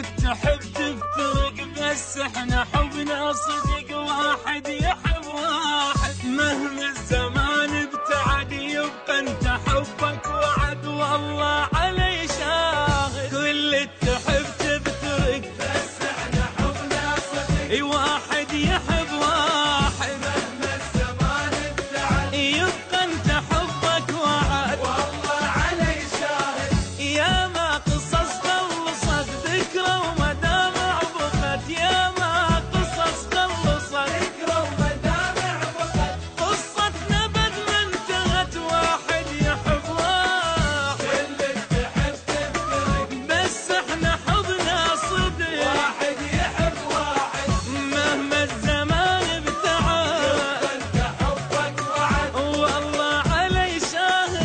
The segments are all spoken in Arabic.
اللي تحب تفترق، بس احنا حبنا صدق، واحد يحب واحد مهما الزمان ابتعد، يبقى انت حبك وعد والله علي شاهد. كل تحب تفترق، بس احنا حبنا صدق، واحد يحب واحد مهما الزمان ابتعد، يبقى انت حبك وعد والله علي شاهد. يا ما قصص خلصت ذكرى ومدامع بقت، يا ما قصص خلصت ذكرى ومدامع بقت، قصتنا بد ما انتهت، واحد يحب واحد. كل تحب تفترق، بس احنا حبنا صدق، واحد يحب واحد مهما الزمان ابتعد، يبقى انت حبك وعد، والله علي شاهد.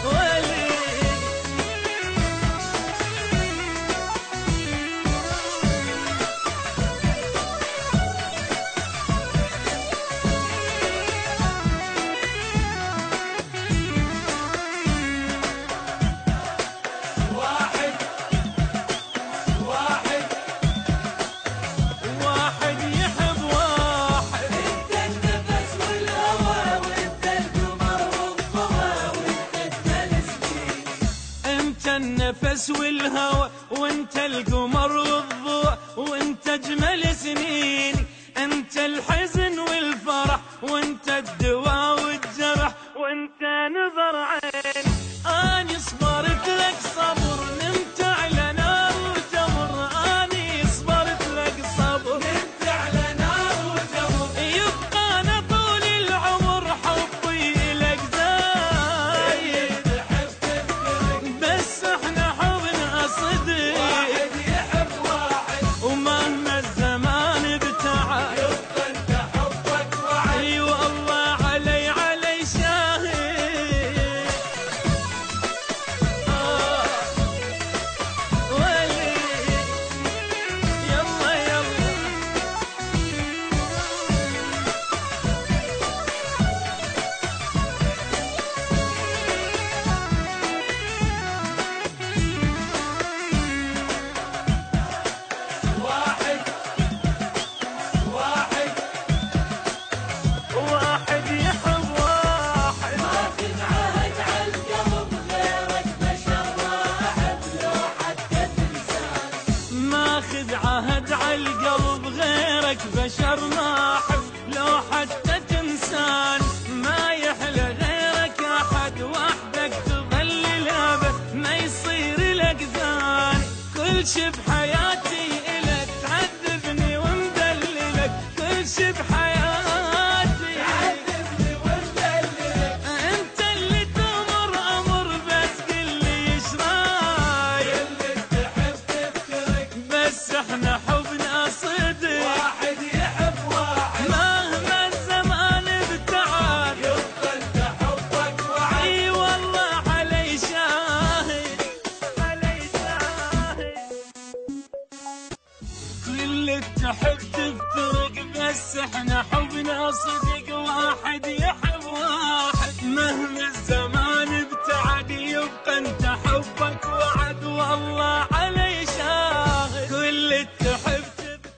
ولي واحد واحد واحد يحب واحد. انت النفس والهوى، وانت القمر والضوى، وانت اجمل سنيني. انت النفس والهوى، وانت القمر والضوء، وانت اجمل سنيني. انت الحزن والفرح، وانت الدواء والجرح، وانت نظر عيني. اني صبرت لك صبر، نمت على نار وتمر. اني صبرت لك صبر، نمت على نار وجمر، يبقى انا طول العمر حبي لك زايد. تحب تفترق، بس احنا حبنا صدق، واحد يحب واحد ومهما الزمان ابتعد، يبقى انت حبك وعد، اي والله علي شاهد. ولي يلا يلا واحد واحد واحد يحب واحد. ماخذ عهد على القلب غيرك بشر واحد، لو حتى تنساني. ماخذ عهد على القلب غيرك بشر ما احب، لو حتى تنسان ما يحلى غيرك احد، وحدك تظل الابد ما يصير لك ثاني. كل شي بحياتي الك تعذبني ومدللك، كل شي بحياتي تعذبني ومدللك، انت اللي تمر امر، بس قل لي ايش رايك. اللي تحب تفترق، بس احنا حبنا صدق، واحد يحب واحد مهما الزمان ابتعد، يبقى انت حبك وعد، اي والله علي شاهد علي شاهد. كل تحب تفترق، بس احنا حبنا صدق، واحد يحب واحد مهما الزمان ابتعد، يبقى انت حبك وعد والله